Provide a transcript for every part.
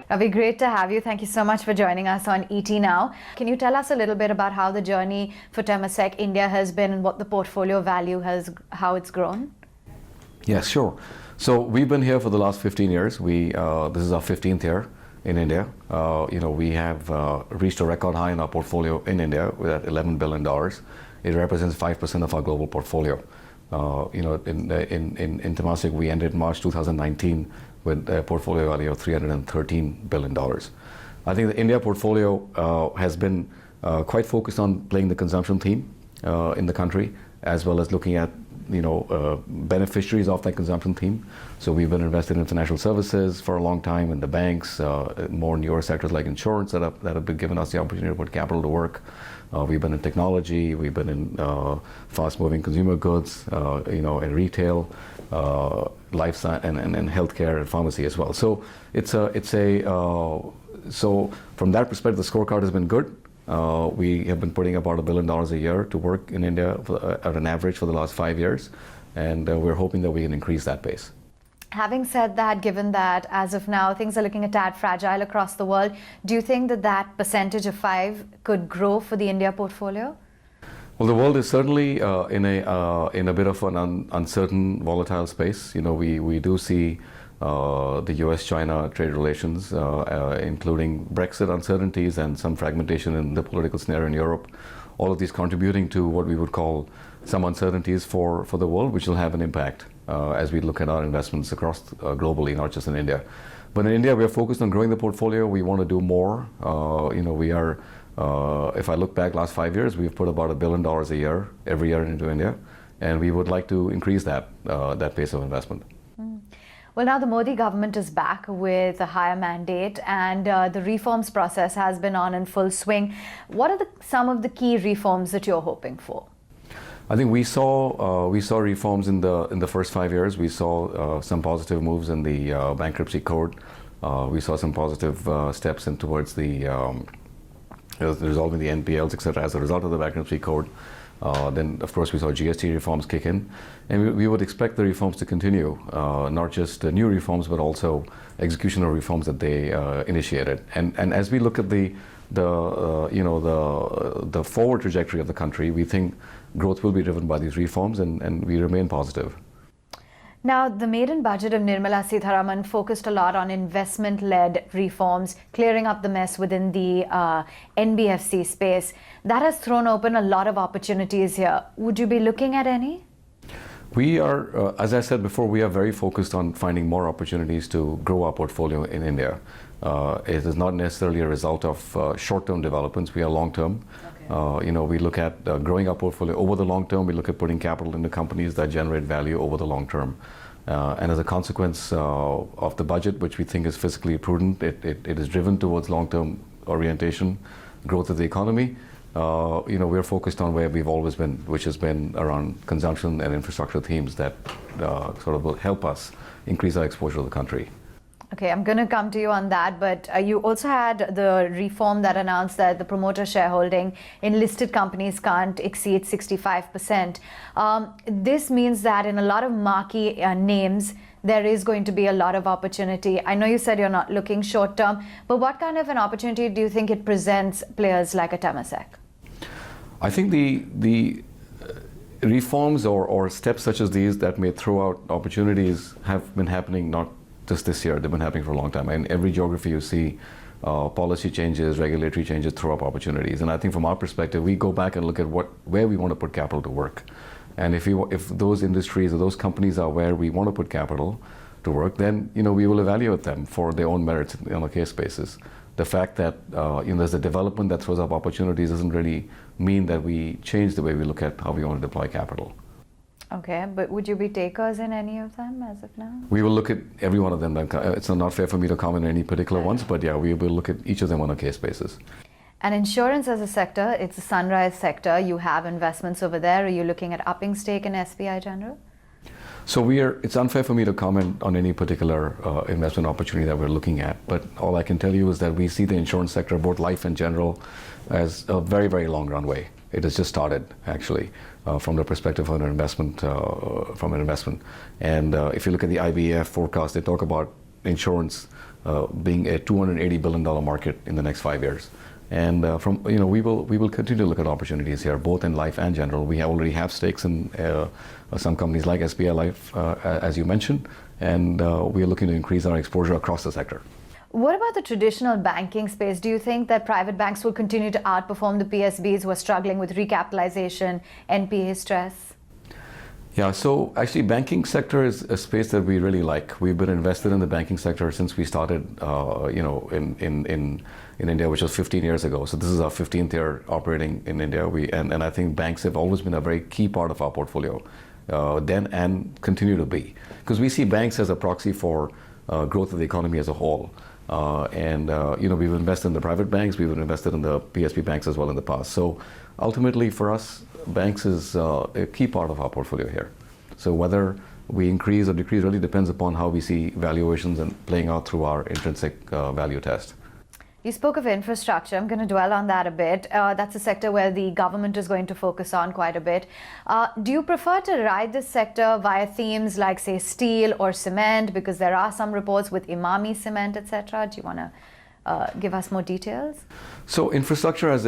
Ravi, great to have you. Thank you so much for joining us on ET Now. Can you tell us a little bit about how the journey for Temasek India has been and what the portfolio value how it's grown? Yes, sure. So we've been here for the last 15 years. This is our 15th year in India. We have reached a record high in our portfolio in India with at $11 billion. It represents 5% of our global portfolio. In Temasek, we ended March 2019 with a portfolio value of $313 billion. I think the India portfolio has been quite focused on playing the consumption theme in the country, as well as looking at beneficiaries of that consumption theme. So we've been invested in financial services for a long time, in the banks, more newer sectors like insurance that have been giving us the opportunity to put capital to work. We've been in technology, we've been in fast-moving consumer goods, in retail, life science, and healthcare and pharmacy as well. So so from that perspective, the scorecard has been good. We have been putting about $1 billion a year to work in India at an average for the last 5 years, and we're hoping that we can increase that pace. Having said that, given that as of now things are looking a tad fragile across the world, do you think that percentage of 5 could grow for the India portfolio? Well, the world is certainly in a bit of an uncertain, volatile space. We do see the U.S.-China trade relations, including Brexit uncertainties and some fragmentation in the political scenario in Europe, all of these contributing to what we would call some uncertainties for the world, which will have an impact as we look at our investments across globally, not just in India. But in India, we are focused on growing the portfolio. We want to do more. If I look back last 5 years, we've put about $1 billion a year, every year into India, and we would like to increase that pace of investment. Well, now the Modi government is back with a higher mandate, and the reforms process has been on in full swing. What are some of the key reforms that you're hoping for? I think we saw reforms in the first 5 years. We saw some positive moves in the bankruptcy code. We saw some positive steps in towards the resolving the NPLs, etc. as a result of the bankruptcy code. Then, of course, we saw GST reforms kick in, and we would expect the reforms to continue, not just new reforms, but also executional reforms that they initiated. And as we look at the forward trajectory of the country, we think growth will be driven by these reforms, and we remain positive. Now, the maiden budget of Nirmala Sitharaman focused a lot on investment-led reforms, clearing up the mess within the NBFC space. That has thrown open a lot of opportunities here. Would you be looking at any? We are, as I said before, we are very focused on finding more opportunities to grow our portfolio in India. It is not necessarily a result of short-term developments. We are long-term. Okay. We look at growing our portfolio over the long term. We look at putting capital into companies that generate value over the long term. And as a consequence of the budget, which we think is fiscally prudent, it is driven towards long-term orientation, growth of the economy. We're focused on where we've always been, which has been around consumption and infrastructure themes that sort of will help us increase our exposure to the country. Okay, I'm going to come to you on that, but you also had the reform that announced that the promoter shareholding in listed companies can't exceed 65%. This means that in a lot of marquee names, there is going to be a lot of opportunity. I know you said you're not looking short term, but what kind of an opportunity do you think it presents players like a Temasek? I think the reforms or steps such as these that may throw out opportunities have been happening not just this year, they've been happening for a long time. In every geography you see policy changes, regulatory changes throw up opportunities. And I think from our perspective, we go back and look at where we want to put capital to work. And if those industries or those companies are where we want to put capital to work, then we will evaluate them for their own merits on a case basis. The fact that there's a development that throws up opportunities doesn't really mean that we change the way we look at how we want to deploy capital. Okay, but would you be takers in any of them as of now? We will look at every one of them. It's not fair for me to comment on any particular ones, but yeah, we will look at each of them on a case basis. And insurance as a sector, it's a sunrise sector. You have investments over there. Are you looking at upping stake in SBI General? So it's unfair for me to comment on any particular investment opportunity that we're looking at, but all I can tell you is that we see the insurance sector, both life and general, as a very, very long runway. It has just started, actually, from the perspective of an investment, And if you look at the IBEF forecast, they talk about insurance being a $280 billion market in the next 5 years. And we will continue to look at opportunities here, both in life and general. We already have stakes in some companies like SBI Life, as you mentioned, and we are looking to increase our exposure across the sector. What about the traditional banking space? Do you think that private banks will continue to outperform the PSBs who are struggling with recapitalization, NPA stress? Yeah, so actually banking sector is a space that we really like. We've been invested in the banking sector since we started, in India, which was 15 years ago. So this is our 15th year operating in India. And I think banks have always been a very key part of our portfolio, then and continue to be. Because we see banks as a proxy for growth of the economy as a whole. We've invested in the private banks, we've invested in the PSB banks as well in the past. So ultimately for us, banks is a key part of our portfolio here. So whether we increase or decrease really depends upon how we see valuations and playing out through our intrinsic value test. You spoke of infrastructure. I'm going to dwell on that a bit. That's a sector where the government is going to focus on quite a bit. Do you prefer to ride this sector via themes like, say, steel or cement? Because there are some reports with Imami cement, etc. Do you want to give us more details? So infrastructure as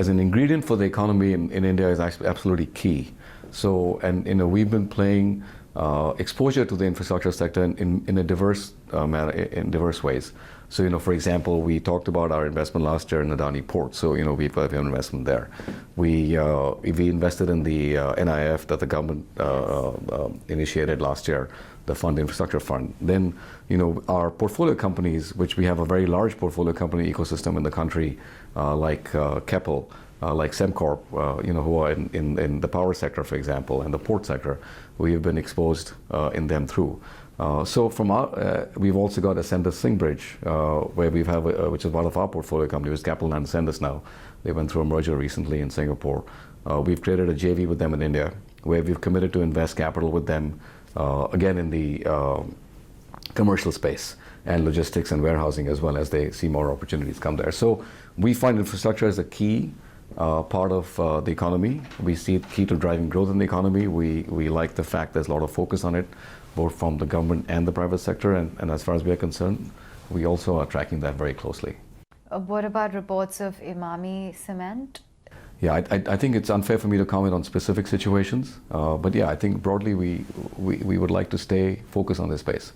an ingredient for the economy in India is actually absolutely key. So, we've been playing exposure to the infrastructure sector in a diverse manner, in diverse ways. So, for example, we talked about our investment last year in Adani Port. So, we've have an investment there. We invested in the NIF that the government initiated last year, the infrastructure fund. Then, our portfolio companies, which we have a very large portfolio company ecosystem in the country, like Keppel, like Semcorp, who are in the power sector, for example, and the port sector, we have been exposed in them through. So from we've also got Ascendus Singbridge, where which is one of our portfolio companies, Capital Land Ascendus now. They went through a merger recently in Singapore. We've created a JV with them in India, where we've committed to invest capital with them, again in the commercial space and logistics and warehousing, as well as they see more opportunities come there. So we find infrastructure as a key part of the economy. We see it key to driving growth in the economy. We like the fact there's a lot of focus on it, both from the government and the private sector. And as far as we are concerned, we also are tracking that very closely. What about reports of Imami cement? Yeah, I think it's unfair for me to comment on specific situations. But yeah, I think broadly we would like to stay focused on this space.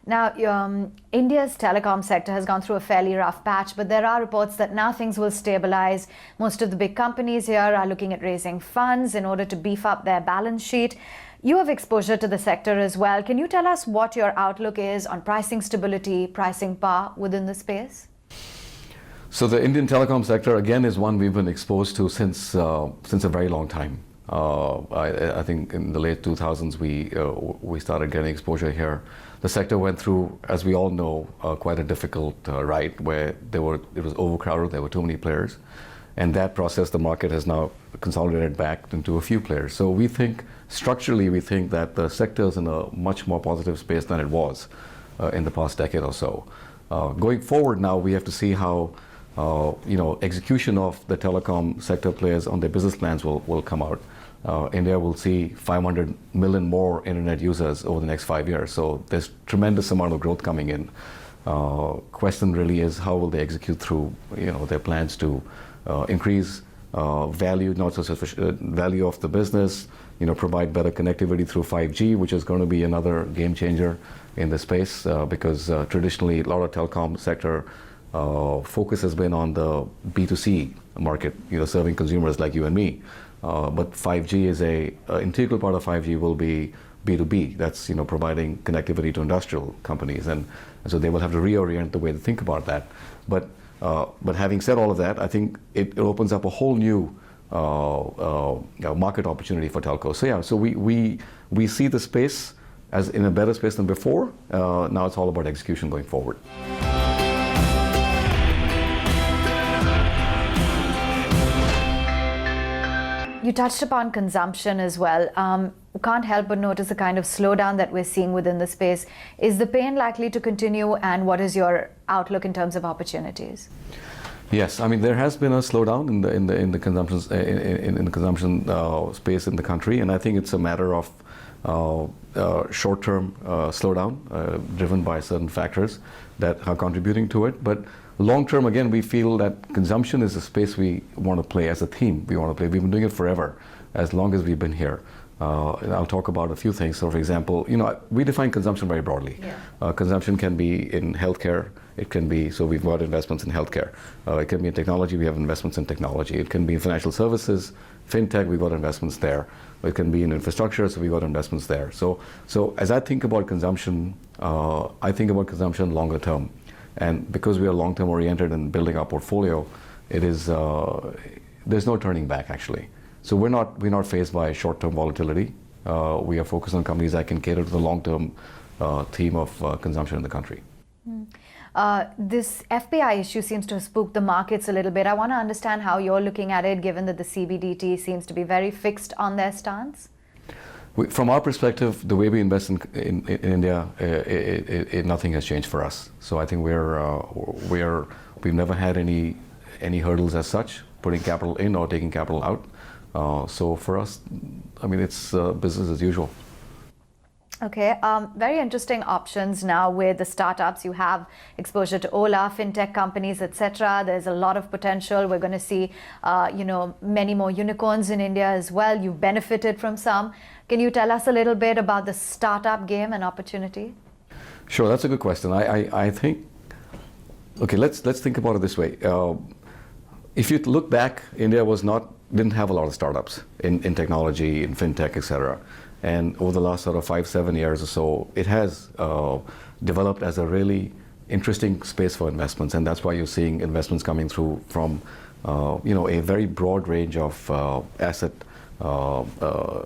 Now, India's telecom sector has gone through a fairly rough patch, but there are reports that now things will stabilize. Most of the big companies here are looking at raising funds in order to beef up their balance sheet. You have exposure to the sector as well. Can you tell us what your outlook is on pricing stability, pricing power within the space? So the Indian telecom sector, again, is one we've been exposed to since a very long time. I think in the late 2000s, we started getting exposure here. The sector went through, as we all know, quite a difficult ride where it was overcrowded, there were too many players. And that process, the market has now consolidated back into a few players. So we think, structurally, we think that the sector is in a much more positive space than it was in the past decade or so. Going forward now, we have to see how execution of the telecom sector players on their business plans will come out. India will see 500 million more internet users over the next 5 years. So there's tremendous amount of growth coming in. Question really is how will they execute through their plans to increase value, not just value of the business, provide better connectivity through 5G, which is going to be another game changer in the space because traditionally a lot of telecom sector focus has been on the B2C market, serving consumers like you and me. But 5G is an integral part of 5G will be B2B. That's providing connectivity to industrial companies, and so they will have to reorient the way to think about that. But having said all of that, I think it opens up a whole new market opportunity for telcos. So yeah, so we see the space as in a better space than before. Now it's all about execution going forward. You touched upon consumption as well. Can't help but notice the kind of slowdown that we're seeing within the space. Is the pain likely to continue, and what is your outlook in terms of opportunities? Yes, I mean there has been a slowdown in the consumption space in the country, and I think it's a matter of short-term slowdown driven by certain factors that are contributing to it. But long-term, again, we feel that consumption is a space we want to play as a theme. We want to play. We've been doing it forever, as long as we've been here. And I'll talk about a few things. So, for example, we define consumption very broadly. Yeah. Consumption can be in healthcare. It can be, so we've got investments in healthcare. It can be in technology. We have investments in technology. It can be in financial services, fintech. We've got investments there. It can be in infrastructure. So we've got investments there. So as I think about consumption, I think about consumption longer term. And because we are long-term oriented in building our portfolio, it is there's no turning back actually. So we're not faced by short-term volatility. We are focused on companies that can cater to the long-term theme of consumption in the country. This FPI issue seems to have spooked the markets a little bit. I want to understand how you're looking at it, given that the CBDT seems to be very fixed on their stance. From our perspective, the way we invest in India, nothing has changed for us. So I think we've never had any hurdles as such, putting capital in or taking capital out. So for us, I mean, it's business as usual. Okay, very interesting options now with the startups. You have exposure to Ola, fintech companies, etc. There's a lot of potential. We're going to see, many more unicorns in India as well. You've benefited from some. Can you tell us a little bit about the startup game and opportunity? Sure, that's a good question. I think, okay, let's think about it this way. If you look back, India didn't have a lot of startups in technology, in fintech, etc. And over the last sort of 5-7 years or so, it has developed as a really interesting space for investments, and that's why you're seeing investments coming through from a very broad range of asset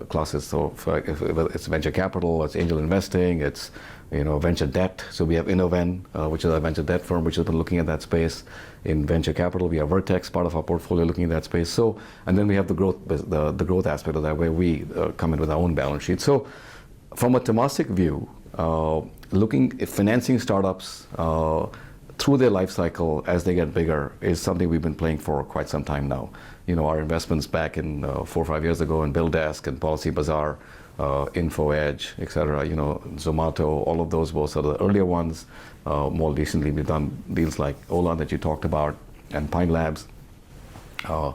classes. So if it's venture capital, it's angel investing, it's venture debt. So we have Innoven, which is a venture debt firm, which has been looking at that space. In venture capital, we have Vertex, part of our portfolio, looking at that space. So, and then we have the growth aspect of that, where we come in with our own balance sheet. So, from a Temasek view, looking at financing startups through their life cycle as they get bigger is something we've been playing for quite some time now. Our investments back in 4 or 5 years ago in BillDesk and Policy Bazaar, InfoEdge, etc. Zomato, all of those were sort of the earlier ones. More recently, we've done deals like Ola that you talked about and Pine Labs. The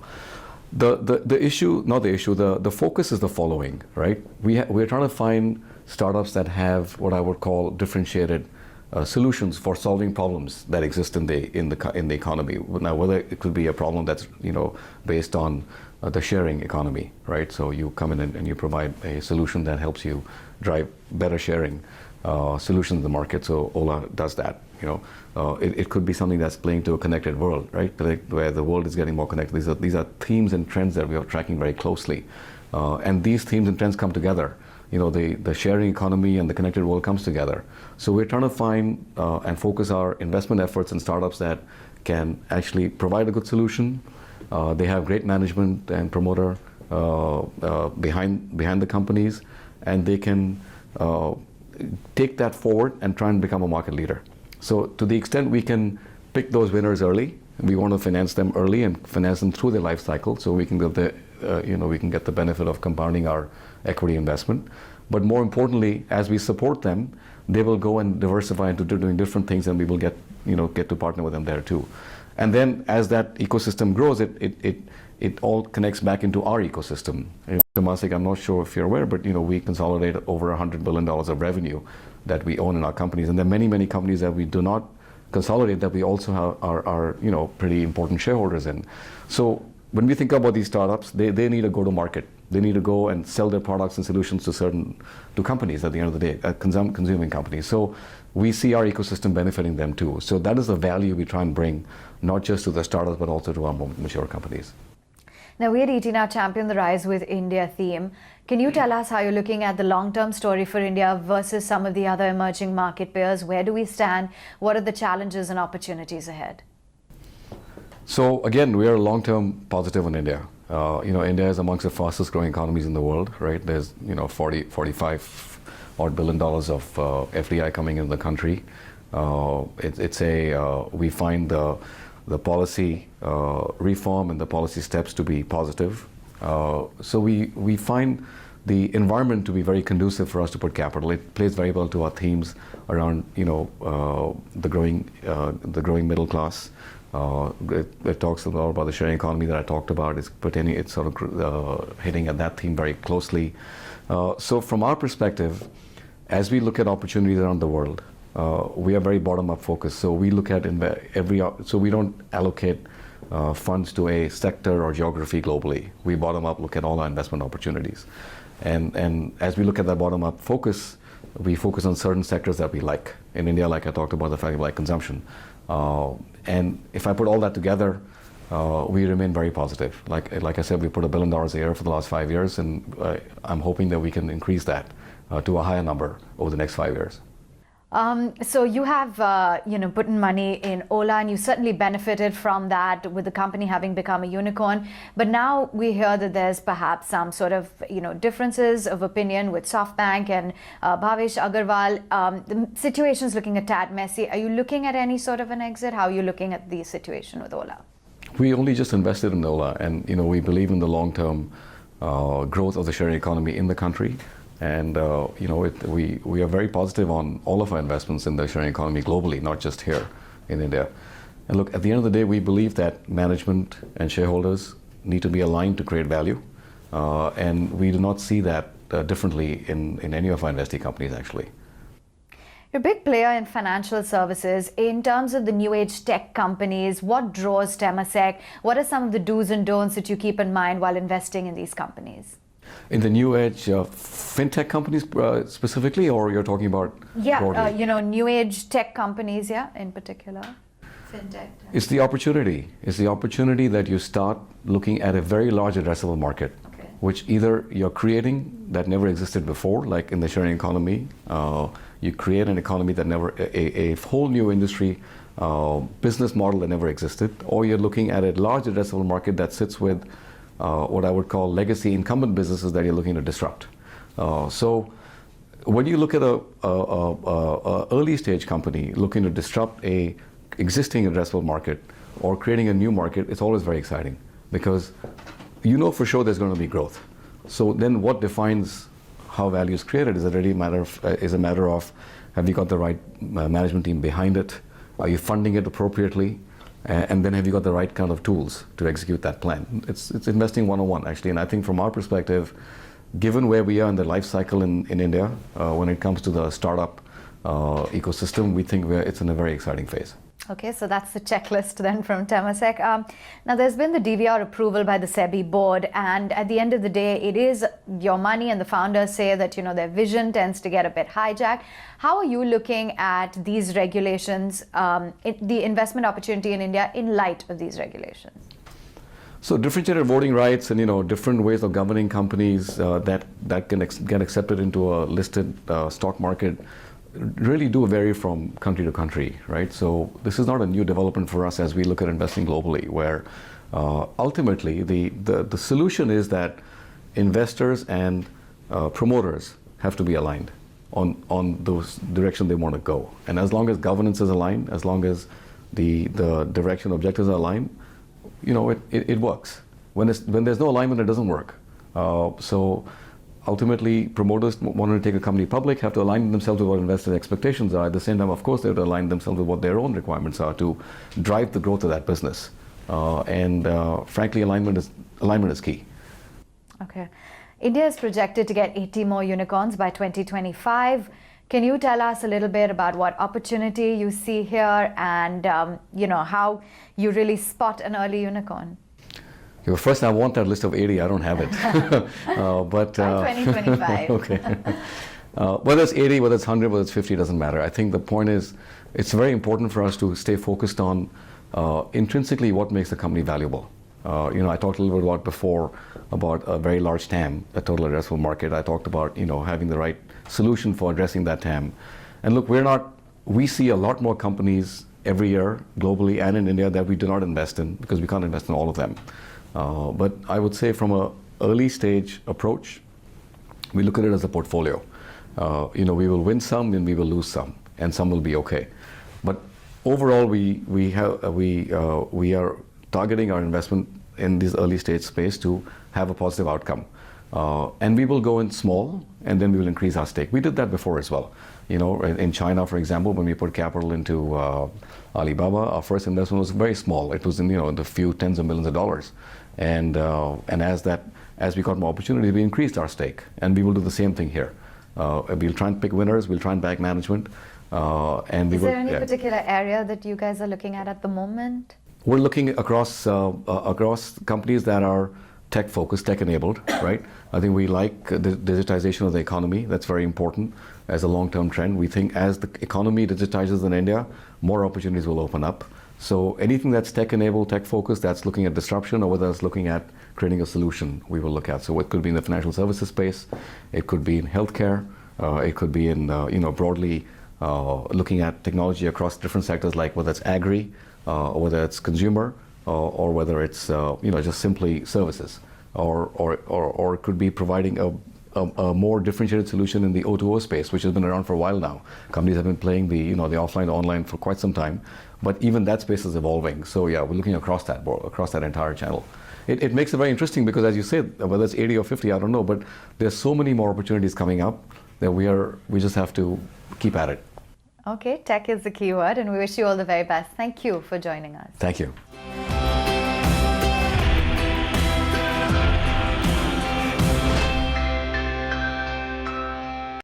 focus is the following, right? We're trying to find startups that have what I would call differentiated solutions for solving problems that exist in the economy. Now, whether it could be a problem that's based on the sharing economy, right? So you come in and you provide a solution that helps you drive better sharing solutions in the market. So Ola does that. It could be something that's playing to a connected world, right? Where the world is getting more connected. These are themes and trends that we are tracking very closely, and these themes and trends come together. The sharing economy and the connected world comes together. So we're trying to find and focus our investment efforts in startups that can actually provide a good solution. They have great management and promoter behind the companies, and they can take that forward and try and become a market leader. So to the extent we can pick those winners early, we want to finance them early and finance them through their life cycle, so we can get the benefit of compounding our equity investment. But more importantly, as we support them, they will go and diversify into doing different things, and we will get to partner with them there too. And then as that ecosystem grows, it all connects back into our ecosystem. Temasek, I'm not sure if you're aware, but we consolidate over $100 billion of revenue that we own in our companies, and there are many companies that we do not consolidate that we also are pretty important shareholders in. So when we think about these startups, they need a go-to-market. They need to go and sell their products and solutions to companies at the end of the day, consuming companies. So we see our ecosystem benefiting them too. So that is the value we try and bring, not just to the startups, but also to our more mature companies. Now, we at ET Now champion the Rise with India theme. Can you tell us how you're looking at the long-term story for India versus some of the other emerging market players? Where do we stand? What are the challenges and opportunities ahead? So again, we are long-term positive on India. India is amongst the fastest growing economies in the world, right? There's 45 odd billion dollars of FDI coming into the country. We find the policy reform and the policy steps to be positive. So we find the environment to be very conducive for us to put capital. It plays very well to our themes around the growing middle class. It talks a lot about the sharing economy that I talked about. It's sort of hitting at that theme very closely. So from our perspective, as we look at opportunities around the world, we are very bottom-up focused. So we look at so we don't allocate funds to a sector or geography globally. We bottom-up look at all our investment opportunities. And as we look at that bottom-up focus, we focus on certain sectors that we like. In India, like I talked about, the fact we like consumption. And if I put all that together, we remain very positive. Like I said, we put $1 billion a year for the last 5 years, and I'm hoping that we can increase that to a higher number over the next 5 years. So you have, put in money in Ola, and you certainly benefited from that with the company having become a unicorn. But now we hear that there's perhaps some sort of, differences of opinion with SoftBank and Bhavesh Agarwal. The situation's looking a tad messy. Are you looking at any sort of an exit? How are you looking at the situation with Ola? We only just invested in Ola, and we believe in the long-term growth of the sharing economy in the country. And we are very positive on all of our investments in the sharing economy globally, not just here in India. And look, at the end of the day, we believe that management and shareholders need to be aligned to create value. And we do not see that differently in any of our investee companies, actually. You're a big player in financial services. In terms of the new age tech companies, what draws Temasek? What are some of the do's and don'ts that you keep in mind while investing in these companies? In the new age fintech companies specifically, or you're talking about broadly? New age tech companies, in particular. Fintech. It's the opportunity. It's the opportunity that you start looking at a very large addressable market, which either you're creating that never existed before, like in the sharing economy. You create an economy that a whole new industry business model that never existed, or you're looking at a large addressable market that sits with what I would call legacy incumbent businesses that you're looking to disrupt. So when you look at a early stage company looking to disrupt a existing addressable market or creating a new market, it's always very exciting because for sure there's going to be growth. So then what defines how value is created is a matter of have you got the right management team behind it? Are you funding it appropriately? And then have you got the right kind of tools to execute that plan? It's investing 101 actually, and I think from our perspective, given where we are in the life cycle in India, when it comes to the startup ecosystem, we think it's in a very exciting phase. Okay, so that's the checklist then from Temasek. Now there's been the DVR approval by the SEBI board, and at the end of the day, it is your money, and the founders say that their vision tends to get a bit hijacked. How are you looking at these regulations, the investment opportunity in India in light of these regulations? So differentiated voting rights and different ways of governing companies that can get accepted into a listed stock market really do vary from country to country, right? So this is not a new development for us as we look at investing globally, where ultimately the solution is that investors and promoters have to be aligned on those direction they want to go. And as long as governance is aligned, as long as the direction objectives are aligned, it works. When there's no alignment, it doesn't work. So ultimately, promoters wanting to take a company public have to align themselves with what investors' expectations are. At the same time, of course, they have to align themselves with what their own requirements are to drive the growth of that business. Frankly, alignment is key. Okay. India is projected to get 80 more unicorns by 2025. Can you tell us a little bit about what opportunity you see here and how you really spot an early unicorn? Okay, well, first, I want that list of 80. I don't have it. But 2025. Okay. Whether it's 80, whether it's 100, whether it's 50, doesn't matter. I think the point is, it's very important for us to stay focused on intrinsically what makes the company valuable. I talked a little bit about before about a very large TAM, a total addressable market. I talked about having the right solution for addressing that TAM. And look, we see a lot more companies every year globally and in India that we do not invest in because we can't invest in all of them. But I would say from an early stage approach, we look at it as a portfolio. We will win some and we will lose some, and some will be okay. But overall, we are targeting our investment in this early stage space to have a positive outcome. And we will go in small, and then we will increase our stake. We did that before as well. You know, in China, for example, when we put capital into Alibaba, our first investment was very small. It was in, you know, in the few tens of millions of dollars. And as we got more opportunity, we increased our stake, and we will do the same thing here. We'll try and pick winners. We'll try and back management. And we Is will, there any particular area that you guys are looking at the moment? We're looking across companies that are tech-focused, tech-enabled, right? I think we like the digitization of the economy. That's very important as a long-term trend. We think as the economy digitizes in India, more opportunities will open up. So anything that's tech-enabled, tech-focused, that's looking at disruption, or whether it's looking at creating a solution, we will look at. So it could be in the financial services space, it could be in healthcare, it could be in broadly looking at technology across different sectors, like whether it's agri, or whether it's consumer, or whether it's just simply services, or it could be providing a more differentiated solution in the O2O space, which has been around for a while now. Companies have been playing the offline to online for quite some time, but even that space is evolving. So yeah, we're looking across that entire channel. It makes it very interesting because, as you said, whether it's 80 or 50, I don't know, but there's so many more opportunities coming up that we just have to keep at it. Okay, tech is the key word, and we wish you all the very best. Thank you for joining us. Thank you.